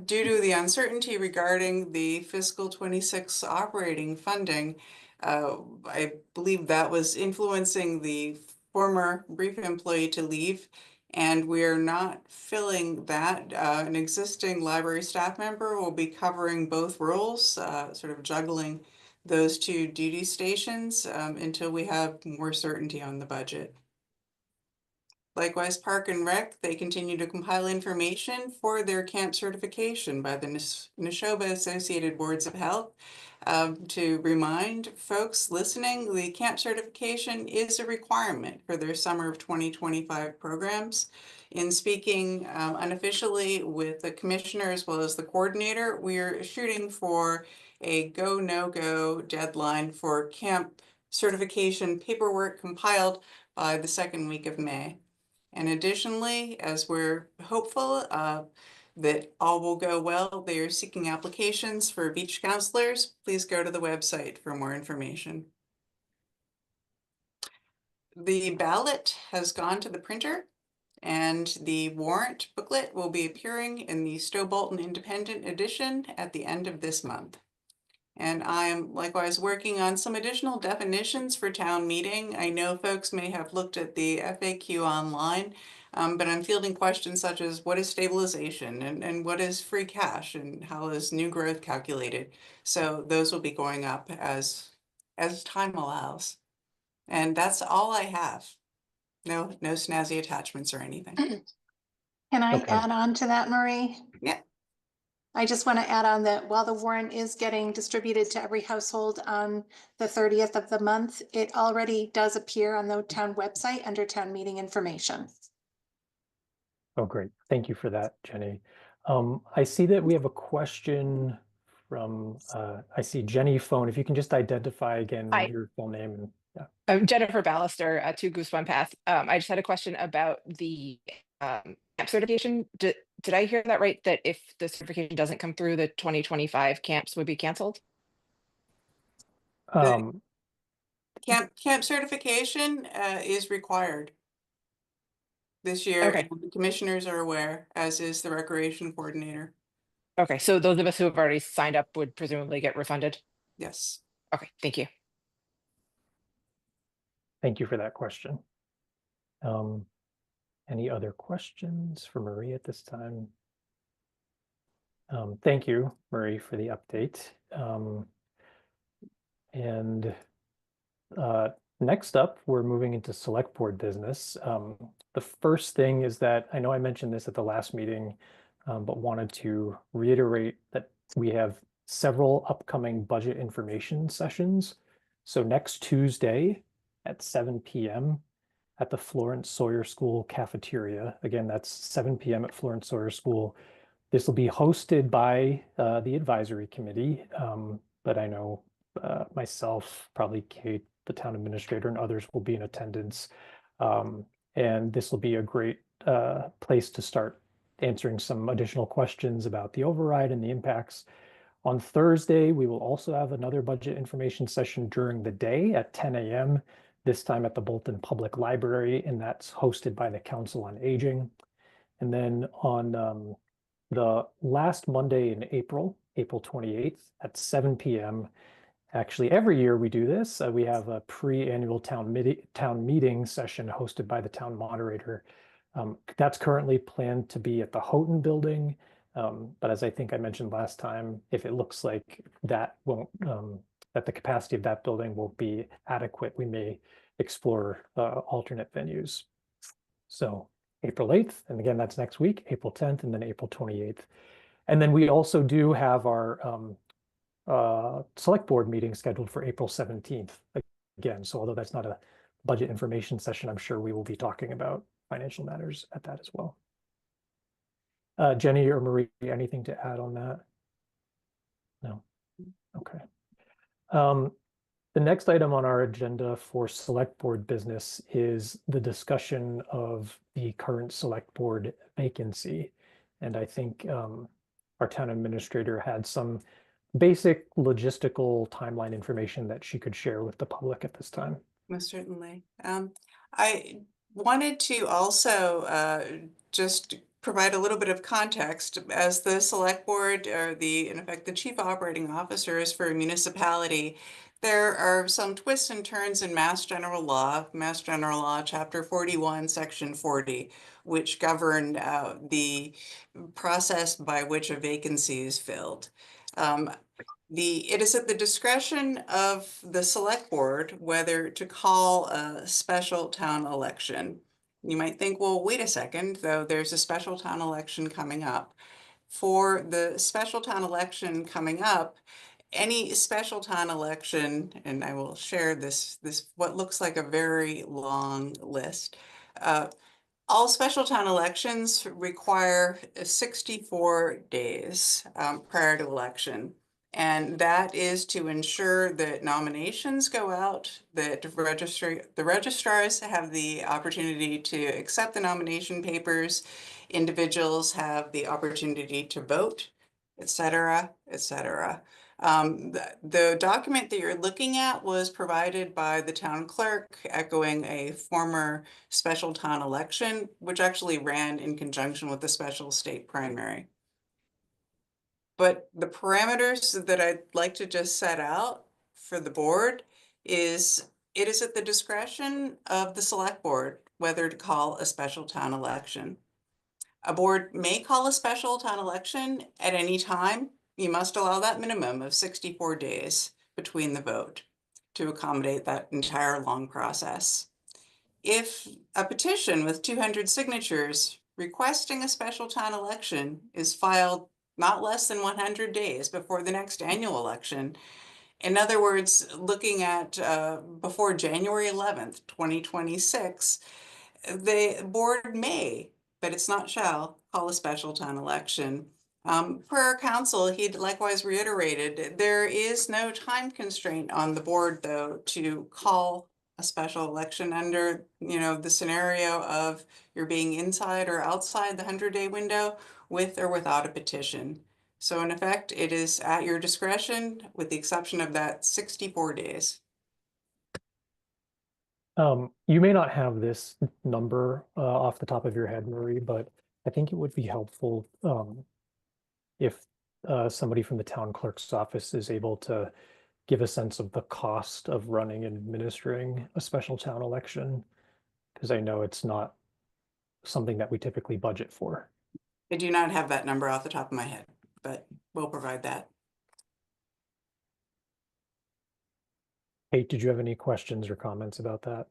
Due to the uncertainty regarding the fiscal 26 operating funding, I believe that was influencing the former brief employee to leave, and we are not filling that. An existing library staff member will be covering both roles, sort of juggling those 2 duty stations until we have more certainty on the budget. Likewise, Park and Rec, they continue to compile information for their camp certification by the Neshoba Associated Boards of Health. To remind folks listening, the camp certification is a requirement for their summer of 2025 programs. In speaking unofficially with the commissioner as well as the coordinator, we are shooting for a go, no-go deadline for camp certification paperwork compiled by the 2nd week of May. And additionally, as we're hopeful that all will go well, they are seeking applications for beach counselors. Please go to the website for more information. The ballot has gone to the printer, and the warrant booklet will be appearing in the Stowe Bolton Independent edition at the end of this month. And I'm likewise working on some additional definitions for town meeting. I know folks may have looked at the FAQ online, but I'm fielding questions such as what is stabilization and what is free cash and how is new growth calculated? So those will be going up as time allows. And that's all I have. No snazzy attachments or anything. Can I Okay. add on to that, Marie? Yeah. I just want to add on that while the warrant is getting distributed to every household on the 30th of the month, it already does appear on the town website under town meeting information. Oh, great. Thank you for that, Jenny. I see that we have a question from, I see Jenny phone. If you can just identify again Hi. your full name and yeah. I'm Jennifer Ballister at 2 Goosebump Path. I just had a question about the camp certification. Did I hear that right? That if the certification doesn't come through, the 2025 camps would be canceled? Um, Camp certification is required this year, Okay. and the commissioners are aware, as is the recreation coordinator. Okay, so those of us who have already signed up would presumably get refunded? Yes. Okay, thank you. Thank you for that question. Any other questions for Marie at this time? Thank you, Marie, for the update. Next up, we're moving into select board business. The first thing is that I know I mentioned this at the last meeting, but wanted to reiterate that we have several upcoming budget information sessions. So next Tuesday at 7 p.m. at the Florence Sawyer School cafeteria. Again, that's 7 p.m. at Florence Sawyer School. This will be hosted by the advisory committee, but I know myself, probably Kate, the town administrator, and others will be in attendance. And this will be a great place to start answering some additional questions about the override and the impacts. On Thursday, we will also have another budget information session during the day at 10 a.m., this time at the Bolton Public Library, and that's hosted by the Council on Aging. And then on the last Monday in April, April 28th at 7 p.m., actually, every year we do this. We have a pre-annual town meeting session hosted by the town moderator. That's currently planned to be at the Houghton building. But as I think I mentioned last time, if it looks like that won't, that the capacity of that building will be adequate, we may explore alternate venues. So April 8th, and again, that's next week, April 10th, and then April 28th. And then we also do have our select board meeting scheduled for April 17th again. So although that's not a budget information session, I'm sure we will be talking about financial matters at that as well. Jenny or Marie, anything to add on that? No. Okay. The next item on our agenda for select board business is the discussion of the current select board vacancy. And I think our town administrator had some basic logistical timeline information that she could share with the public at this time. Most certainly. I wanted to also just provide a little bit of context as the select board or in effect, the chief operating officers for a municipality. There are some twists and turns in Mass General Law, Chapter 41, Section 40, which govern the process by which a vacancy is filled. It is at the discretion of the select board whether to call a special town election. You might think, well, wait a second, though there's a special town election coming up. For the special town election coming up, any special town election, and I will share this what looks like a very long list. All special town elections require 64 days prior to election. And that is to ensure that nominations go out, that the registrars have the opportunity to accept the nomination papers, individuals have the opportunity to vote, et cetera, et cetera. The document that you're looking at was provided by the town clerk, echoing a former special town election, which actually ran in conjunction with the special state primary. But the parameters that I'd like to just set out for the board is it is at the discretion of the select board whether to call a special town election. A board may call a special town election at any time. You must allow that minimum of 64 days between the vote to accommodate that entire long process. If a petition with 200 signatures requesting a special town election is filed not less than 100 days before the next annual election, in other words, looking at before January 11th, 2026, the board may, but it's not shall, call a special town election. Per our counsel, he likewise reiterated, there is no time constraint on the board, though, to call a special election under, the scenario of you're being inside or outside the 100-day window with or without a petition. So in effect, it is at your discretion with the exception of that 64 days. You may not have this number off the top of your head, Marie, but I think it would be helpful if somebody from the town clerk's office is able to give a sense of the cost of running and administering a special town election, because I know it's not something that we typically budget for. I do not have that number off the top of my head, but we'll provide that. Kate, did you have any questions or comments about that?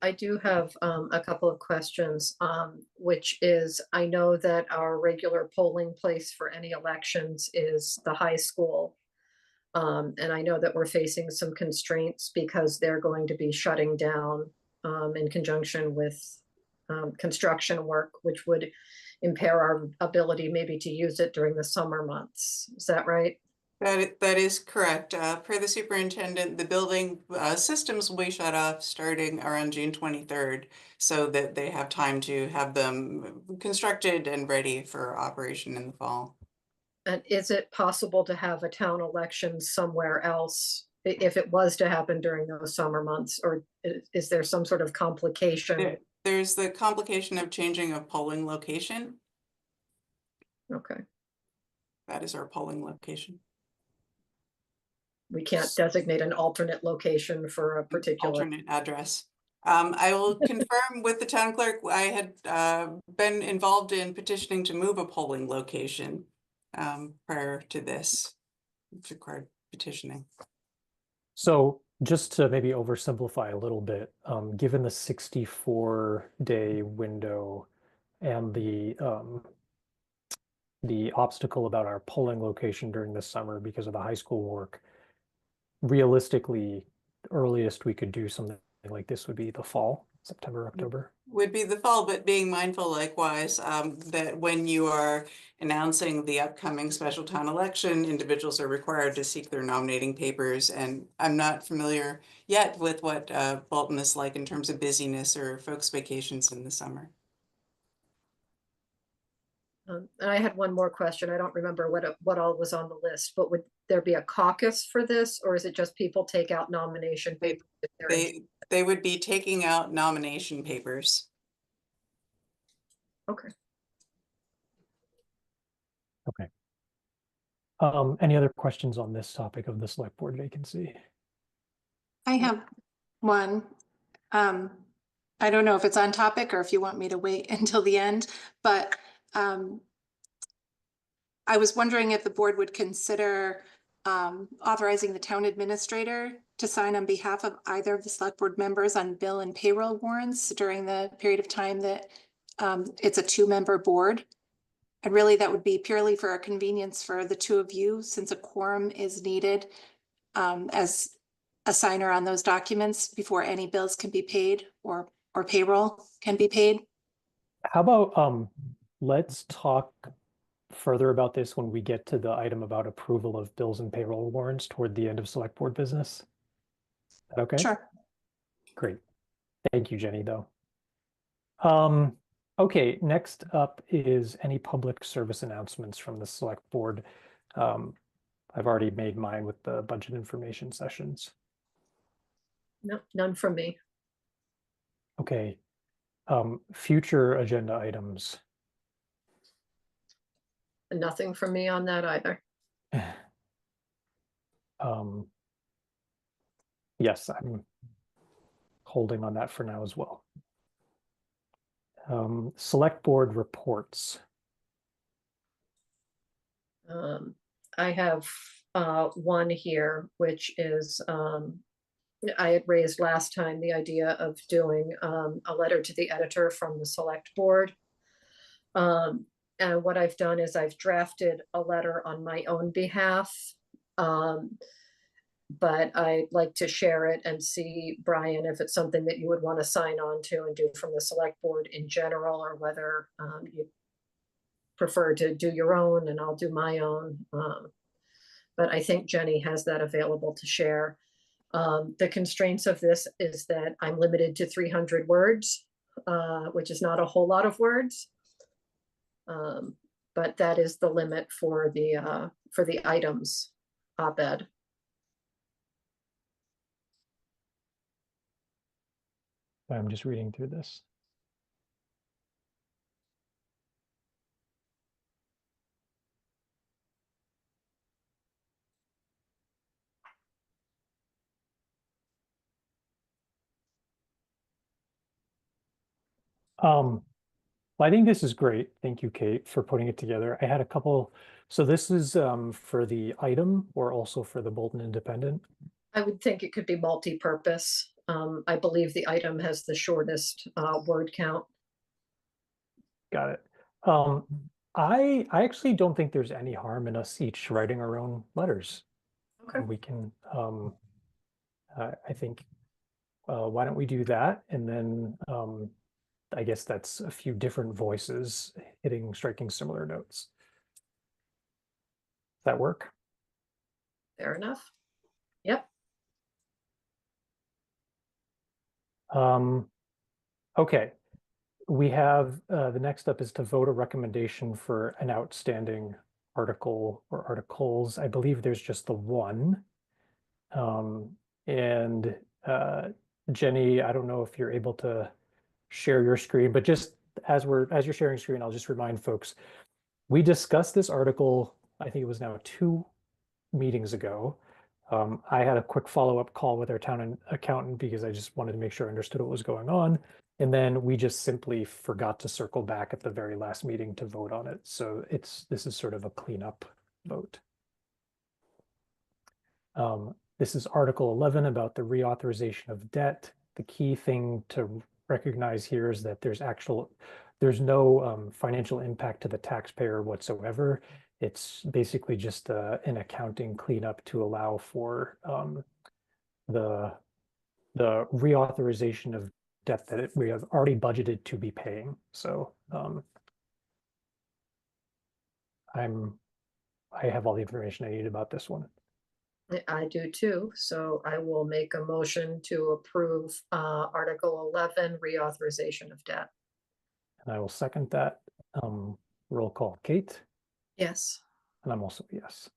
I do have a couple of questions, which is, I know that our regular polling place for any elections is the high school. And I know that we're facing some constraints because they're going to be shutting down in conjunction with construction work, which would impair our ability maybe to use it during the summer months. Is that right? That is correct. Per the superintendent, the building systems will be shut off starting around June 23rd, so that they have time to have them constructed and ready for operation in the fall. And is it possible to have a town election somewhere else if it was to happen during those summer months, or is there some sort of complication? There's the complication of changing a polling location. Okay. That is our polling location. We can't designate an alternate location for a particular alternate address. I will confirm with the town clerk. I had been involved in petitioning to move a polling location prior to this. It required petitioning. So just to maybe oversimplify a little bit, given the 64-day window and the obstacle about our polling location during the summer because of the high school work, realistically, the earliest we could do something like this would be the fall, September, October. Would be the fall, but being mindful likewise that when you are announcing the upcoming special town election, individuals are required to seek their nominating papers. And I'm not familiar yet with what Bolton is like in terms of busyness or folks' vacations in the summer. And I had one more question. I don't remember what all was on the list, but would there be a caucus for this, or is it just people take out nomination papers? if they're in- They would be taking out nomination papers. Okay. Okay. Any other questions on this topic of the select board vacancy? I have one. I don't know if it's on topic or if you want me to wait until the end, but I was wondering if the board would consider authorizing the town administrator to sign on behalf of either of the select board members on bill and payroll warrants during the period of time that it's a 2-member board. And really that would be purely for a convenience for the 2 of you, since a quorum is needed as a signer on those documents before any bills can be paid or payroll can be paid. How about let's talk further about this when we get to the item about approval of bills and payroll warrants toward the end of select board business. Is that okay? Sure. Great. Thank you, Jenny, though. Okay, next up is any public service announcements from the select board. I've already made mine with the budget information sessions. No, none from me. Okay. Future agenda items. Nothing from me on that either. Yes, I'm holding on that for now as well. Select board reports. I have one here, which is I had raised last time the idea of doing a letter to the editor from the select board. And what I've done is I've drafted a letter on my own behalf. But I'd like to share it and see, Brian, if it's something that you would want to sign on to and do from the select board in general, or whether you prefer to do your own and I'll do my own. But I think Jenny has that available to share. The constraints of this is that I'm limited to 300 words, which is not a whole lot of words. But that is the limit for the items op-ed. I'm just reading through this. Well, I think this is great. Thank you, Kate, for putting it together. I had a couple. So this is for the item or also for the Bolton Independent? I would think it could be multi-purpose. I believe the item has the shortest word count. Got it. I actually don't think there's any harm in us each writing our own letters. Okay. We can, I think, why don't we do that? And then I guess that's a few different voices striking similar notes. Does that work? Fair enough. Yep. Okay. We have the next up is to vote a recommendation for an outstanding article or articles. I believe there's just the one. And Jenny, I don't know if you're able to share your screen, but just as you're sharing screen, I'll just remind folks, we discussed this article, I think it was now 2 meetings ago. I had a quick follow-up call with our town accountant because I just wanted to make sure I understood what was going on. And then we just simply forgot to circle back at the very last meeting to vote on it. So this is sort of a cleanup vote. This is Article 11 about the reauthorization of debt. The key thing to recognize here is that there's no financial impact to the taxpayer whatsoever. It's basically just an accounting cleanup to allow for the the reauthorization of debt that we have already budgeted to be paying. So I have all the information I need about this one. I do too, so I will make a motion to approve Article 11, reauthorization of debt. And I will second that. Roll call, Kate, Yes. and I'm also a yes.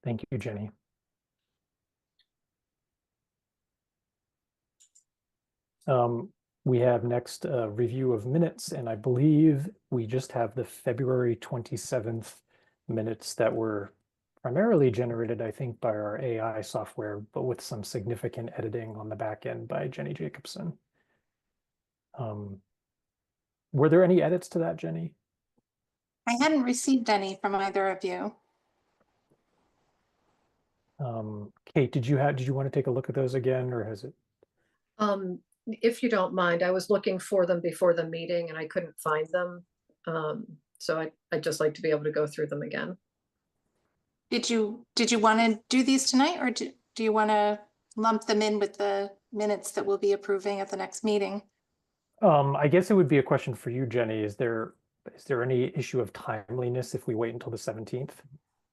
Thank you, Jenny. We have next a review of minutes, and I believe we just have the February 27th minutes that were primarily generated, I think, by our AI software, but with some significant editing on the back end by Jenny Jacobson. Were there any edits to that, Jenny? I hadn't received any from either of you. Kate, did you want to take a look at those again, or has it? If you don't mind, I was looking for them before the meeting and I couldn't find them. So I'd just like to be able to go through them again. Did you want to do these tonight, or do you want to lump them in with the minutes that we'll be approving at the next meeting? I guess it would be a question for you, Jenny. Is there any issue of timeliness if we wait until the 17th?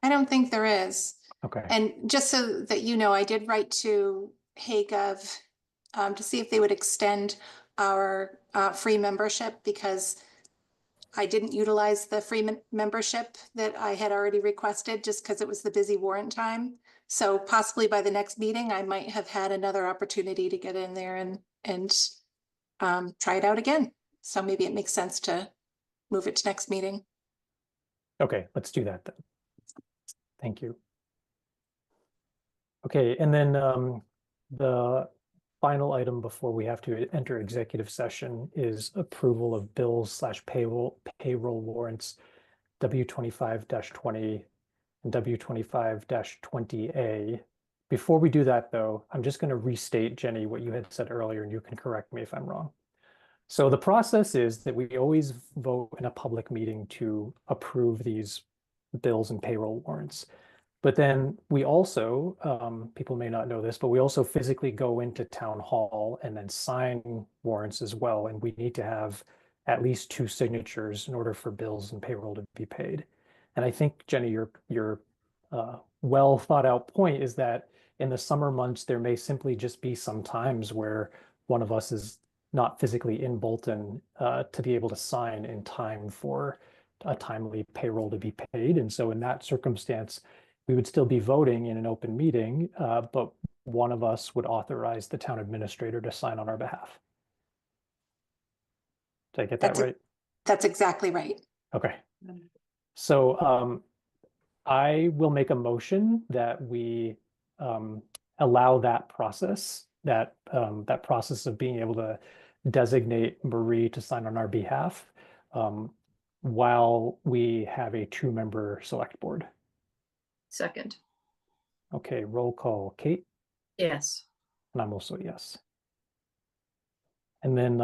I don't think there is. Okay. And just so that you know, I did write to HayGov to see if they would extend our free membership, because I didn't utilize the free membership that I had already requested just because it was the busy warrant time. So possibly by the next meeting, I might have had another opportunity to get in there and try it out again. So maybe it makes sense to move it to next meeting. Okay, let's do that then. Thank you. Okay, and then the final item before we have to enter executive session is approval of bills / payroll warrants W25-20 and W25-20A. Before we do that, though, I'm just going to restate, Jenny, what you had said earlier, and you can correct me if I'm wrong. So the process is that we always vote in a public meeting to approve these bills and payroll warrants. But then we also, people may not know this, but we also physically go into town hall and then sign warrants as well. And we need to have at least 2 signatures in order for bills and payroll to be paid. And I think, Jenny, your well thought out point is that in the summer months, there may simply just be some times where one of us is not physically in Bolton to be able to sign in time for a timely payroll to be paid. And so in that circumstance, we would still be voting in an open meeting, but one of us would authorize the town administrator to sign on our behalf. Did I get that right? That's exactly right. Okay. So I will make a motion that we allow that process, that process of being able to designate Marie to sign on our behalf while we have a 2-member select board. Second. Okay, roll call, Kate, Yes. and I'm also a yes. And then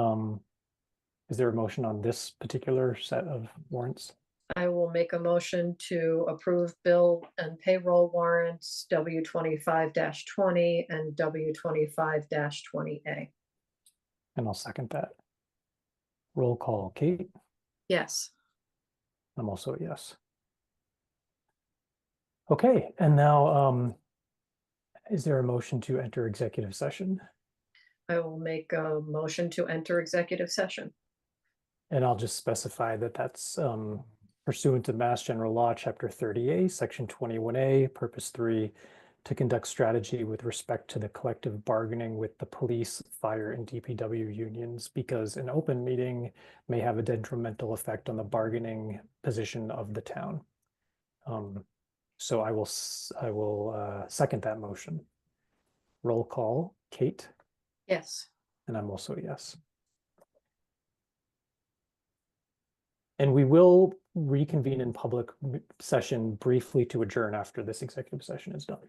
is there a motion on this particular set of warrants? I will make a motion to approve bill and payroll warrants W25-20 and W25-20A. And I'll second that. Roll call, Kate, Yes. I'm also a yes. Okay, and now is there a motion to enter executive session? I will make a motion to enter executive session. And I'll just specify that that's pursuant to Mass General Law, Chapter 30A, Section 21A, Purpose 3, to conduct strategy with respect to the collective bargaining with the police, fire, and DPW unions, because an open meeting may have a detrimental effect on the bargaining position of the town. So I will second that motion. Roll call, Kate, Yes. and I'm also a yes. And we will reconvene in public session briefly to adjourn after this executive session is done.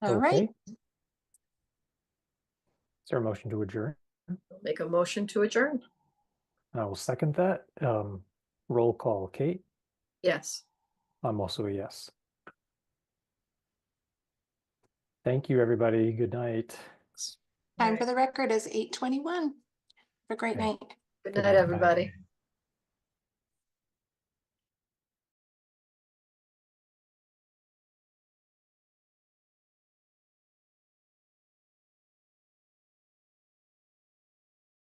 All right. Okay. Is there a motion to adjourn? Make a motion to adjourn. I will second that. Roll call, Kate. Yes. I'm also a yes. Thank you, everybody. Good night. Time for the record is 8:21. Have a great Okay. night. Good Good night, night. everybody.